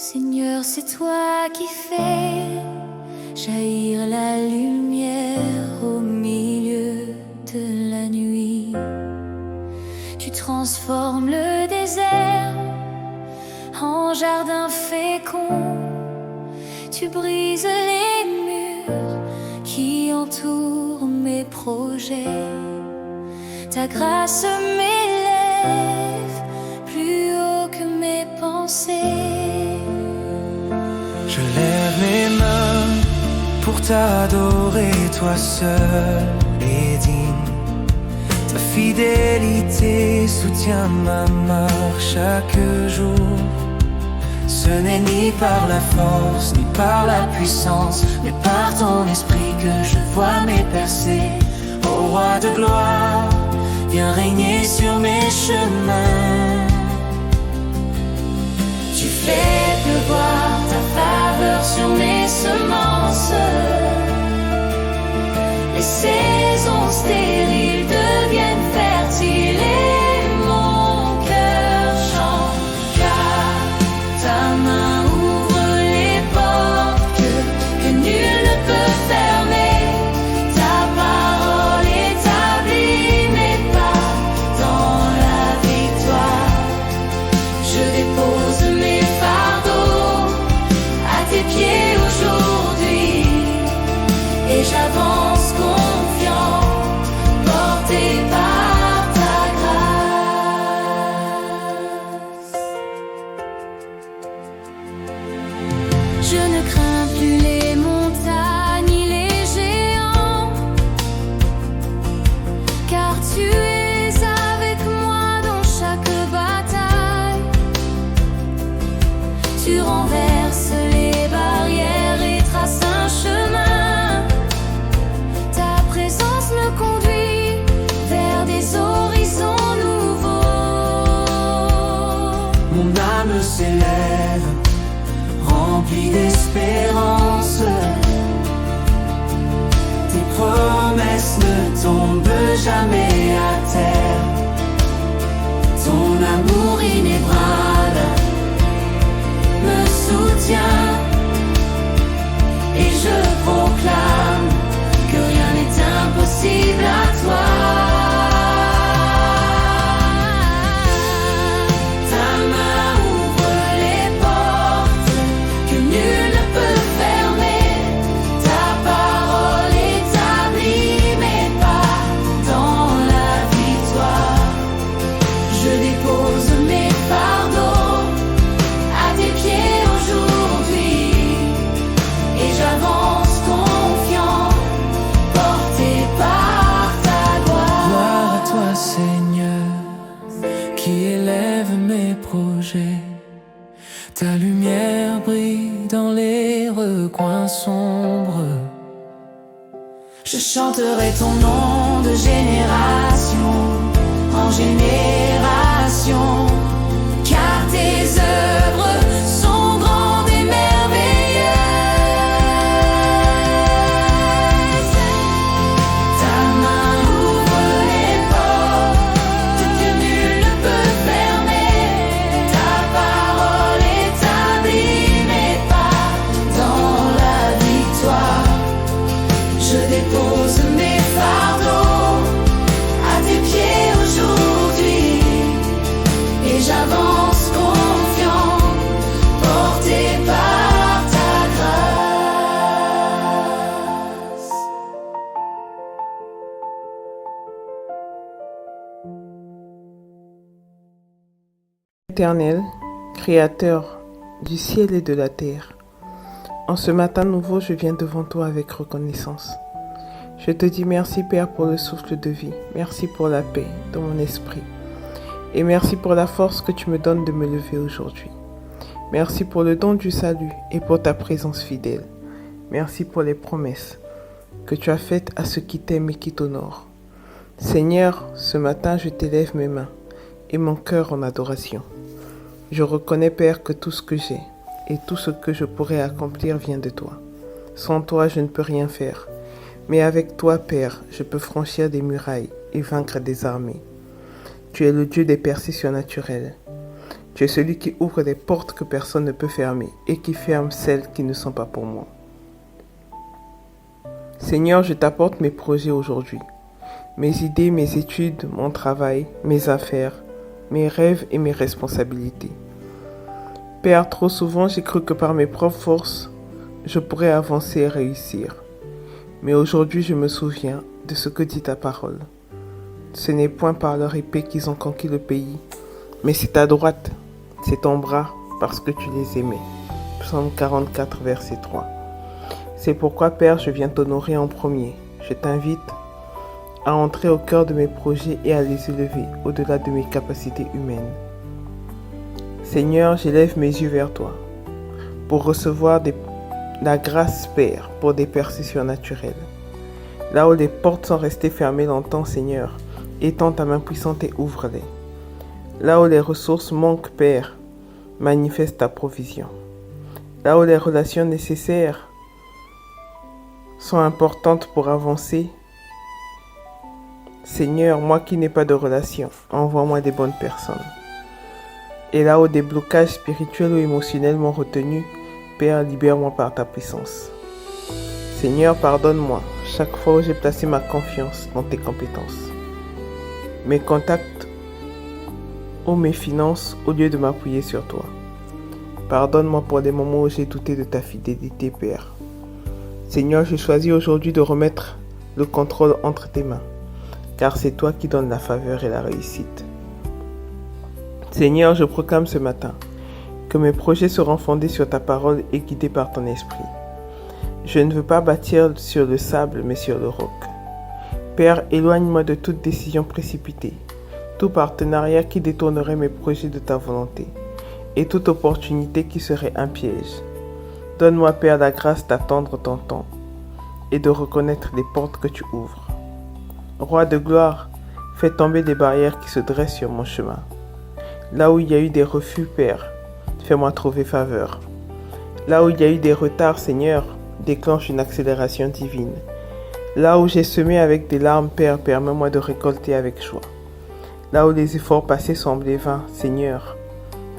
Seigneur, c'est toi qui fais jaillir la lumière au milieu de la nuit. Tu transformes le désert en jardin fécond. Tu brises les murs qui entourent mes projets. Ta grâce m'élève plus haut que mes pensées. Je lève mes mains pour t'adorer, toi seul est digne. Ta fidélité soutient ma marche chaque jour. Ce n'est ni par la force, ni par la puissance, mais par ton esprit que je vois mes percées. Ô roi de gloire, viens régner sur mes chemins. Tu fais pleuvoir ta faveur sur mes semences. Les saisons stériles deviennent fertiles et mon cœur chante. Car ta main ouvre les portes que nul ne peut fermer. Ta parole établit mes pas dans la victoire. Je dépose mes fardeaux à tes pieds aujourd'hui et j'avance confiant, porté par ta grâce. Je ne crains plus les montagnes ni les géants, car tu es avec moi dans chaque bataille. Tu renverses les barrières et traces un chemin. Ta présence me conduit vers des horizons nouveaux. Mon âme s'élève, remplie d'espérance. Tes promesses ne tombent jamais à terre. Ton amour inébranlable me soutient et je proclame que rien n'est impossible à toi. Ta main ouvre les portes que nul ne peut fermer. Ta parole établit mes pas dans la victoire. Je dépose mes fardeaux à tes pieds aujourd'hui et j'avance confiant, porté par ta gloire. Gloire à toi, Seigneur, qui élève mes projets. Ta lumière brille dans les recoins sombres. Je chanterai ton nom de génération en génération, car tes œuvres sont grandes et merveilleuses. Ta main ouvre les portes que nul ne peut fermer. Ta parole établit mes pas dans la victoire. Je dépose mes fardeaux à tes pieds aujourd'hui et j'avance confiant, porté par ta grâce. Éternel, Créateur du ciel et de la terre, en ce matin nouveau, je viens devant toi avec reconnaissance. Je te dis merci, Père, pour le souffle de vie. Merci pour la paix dans mon esprit. Et merci pour la force que tu me donnes de me lever aujourd'hui. Merci pour le don du salut et pour ta présence fidèle. Merci pour les promesses que tu as faites à ceux qui t'aiment et qui t'honorent. Seigneur, ce matin, je t'élève mes mains et mon cœur en adoration. Je reconnais, Père, que tout ce que j'ai et tout ce que je pourrais accomplir vient de toi. Sans toi, je ne peux rien faire. Mais avec toi, Père, je peux franchir des murailles et vaincre des armées. Tu es le Dieu des percées surnaturelles. Tu es celui qui ouvre des portes que personne ne peut fermer et qui ferme celles qui ne sont pas pour moi. Seigneur, je t'apporte mes projets aujourd'hui. Mes idées, mes études, mon travail, mes affaires, mes rêves et mes responsabilités. Père, trop souvent j'ai cru que par mes propres forces, je pourrais avancer et réussir. Mais aujourd'hui je me souviens de ce que dit ta parole. Ce n'est point par leur épée qu'ils ont conquis le pays, mais c'est ta droite, c'est ton bras, parce que tu les aimais. Psaume 44, verset 3. C'est pourquoi, Père, je viens t'honorer en premier. Je t'invite à entrer au cœur de mes projets et à les élever au-delà de mes capacités humaines. Seigneur, j'élève mes yeux vers toi pour recevoir la grâce, Père, pour des percées surnaturelles. Là où les portes sont restées fermées longtemps, Seigneur, étends ta main puissante et ouvre-les. Là où les ressources manquent, Père, manifeste ta provision. Là où les relations nécessaires sont importantes pour avancer, Seigneur, moi qui n'ai pas de relation, envoie-moi des bonnes personnes. Et là où des blocages spirituels ou émotionnels m'ont retenu, Père, libère-moi par ta puissance. Seigneur, pardonne-moi chaque fois où j'ai placé ma confiance dans tes compétences, mes contacts ou mes finances au lieu de m'appuyer sur toi. Pardonne-moi pour les moments où j'ai douté de ta fidélité, Père. Seigneur, je choisis aujourd'hui de remettre le contrôle entre tes mains, car c'est toi qui donnes la faveur et la réussite. Seigneur, je proclame ce matin que mes projets seront fondés sur ta parole et guidés par ton esprit. Je ne veux pas bâtir sur le sable, mais sur le roc. Père, éloigne-moi de toute décision précipitée, tout partenariat qui détournerait mes projets de ta volonté, et toute opportunité qui serait un piège. Donne-moi, Père, la grâce d'attendre ton temps et de reconnaître les portes que tu ouvres. Roi de gloire, fais tomber les barrières qui se dressent sur mon chemin. Là où il y a eu des refus, Père, fais-moi trouver faveur. Là où il y a eu des retards, Seigneur, déclenche une accélération divine. Là où j'ai semé avec des larmes, Père, permets-moi de récolter avec joie. Là où les efforts passés semblaient vains, Seigneur,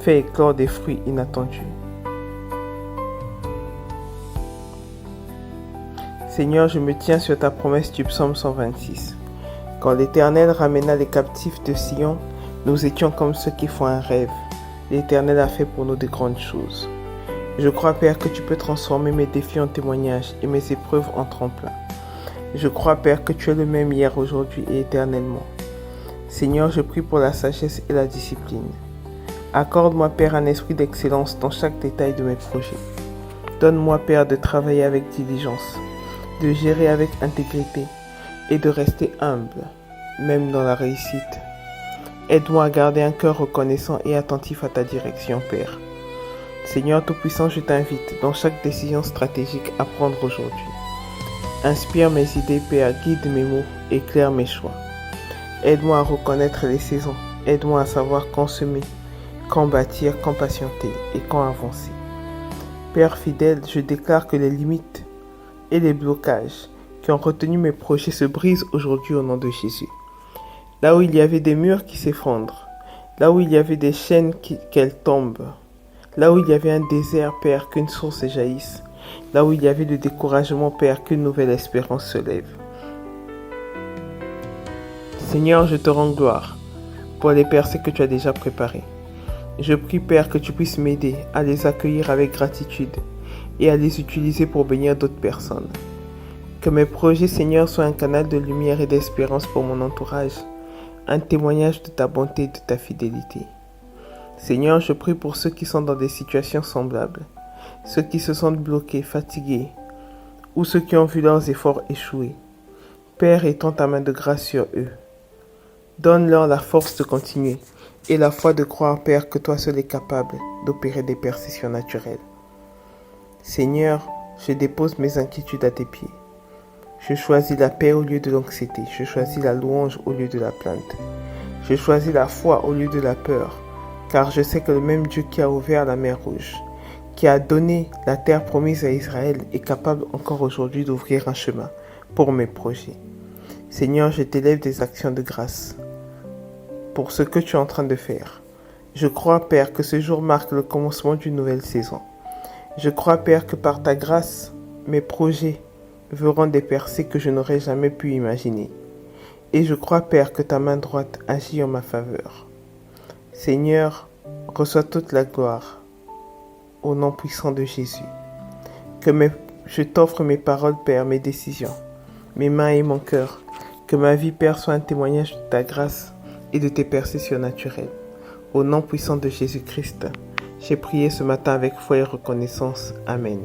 fais éclore des fruits inattendus. Seigneur, je me tiens sur ta promesse du psaume 126. Quand l'Éternel ramena les captifs de Sion, nous étions comme ceux qui font un rêve. L'Éternel a fait pour nous de grandes choses. Je crois, Père, que tu peux transformer mes défis en témoignages et mes épreuves en tremplin. Je crois, Père, que tu es le même hier, aujourd'hui et éternellement. Seigneur, je prie pour la sagesse et la discipline. Accorde-moi, Père, un esprit d'excellence dans chaque détail de mes projets. Donne-moi, Père, de travailler avec diligence, de gérer avec intégrité et de rester humble, même dans la réussite. Aide-moi à garder un cœur reconnaissant et attentif à ta direction, Père. Seigneur Tout-Puissant, je t'invite dans chaque décision stratégique à prendre aujourd'hui. Inspire mes idées, Père, guide mes mots, éclaire mes choix. Aide-moi à reconnaître les saisons. Aide-moi à savoir quand semer, quand bâtir, quand patienter et quand avancer. Père fidèle, je déclare que les limites et les blocages qui ont retenu mes projets se brisent aujourd'hui au nom de Jésus. Là où il y avait des murs qui s'effondrent, là où il y avait des chaînes qu'elles tombent, là où il y avait un désert, Père, qu'une source jaillisse, là où il y avait le découragement, Père, qu'une nouvelle espérance se lève. Seigneur, je te rends gloire pour les percées que tu as déjà préparées. Je prie, Père, que tu puisses m'aider à les accueillir avec gratitude et à les utiliser pour bénir d'autres personnes. Que mes projets, Seigneur, soient un canal de lumière et d'espérance pour mon entourage, un témoignage de ta bonté et de ta fidélité. Seigneur, je prie pour ceux qui sont dans des situations semblables, ceux qui se sentent bloqués, fatigués, ou ceux qui ont vu leurs efforts échouer. Père, étends ta main de grâce sur eux. Donne-leur la force de continuer et la foi de croire, Père, que toi seul es capable d'opérer des percées surnaturelles. Seigneur, je dépose mes inquiétudes à tes pieds. Je choisis la paix au lieu de l'anxiété. Je choisis la louange au lieu de la plainte. Je choisis la foi au lieu de la peur, car je sais que le même Dieu qui a ouvert la mer Rouge, qui a donné la terre promise à Israël, est capable encore aujourd'hui d'ouvrir un chemin pour mes projets. Seigneur, je t'élève des actions de grâce pour ce que tu es en train de faire. Je crois, Père, que ce jour marque le commencement d'une nouvelle saison. Je crois, Père, que par ta grâce, mes projets verront des percées que je n'aurais jamais pu imaginer. Et je crois, Père, que ta main droite agit en ma faveur. Seigneur, reçois toute la gloire au nom puissant de Jésus. Je t'offre mes paroles, Père, mes décisions, mes mains et mon cœur. Que ma vie, Père, soit un témoignage de ta grâce et de tes percées surnaturelles. Au nom puissant de Jésus-Christ, j'ai prié ce matin avec foi et reconnaissance. Amen.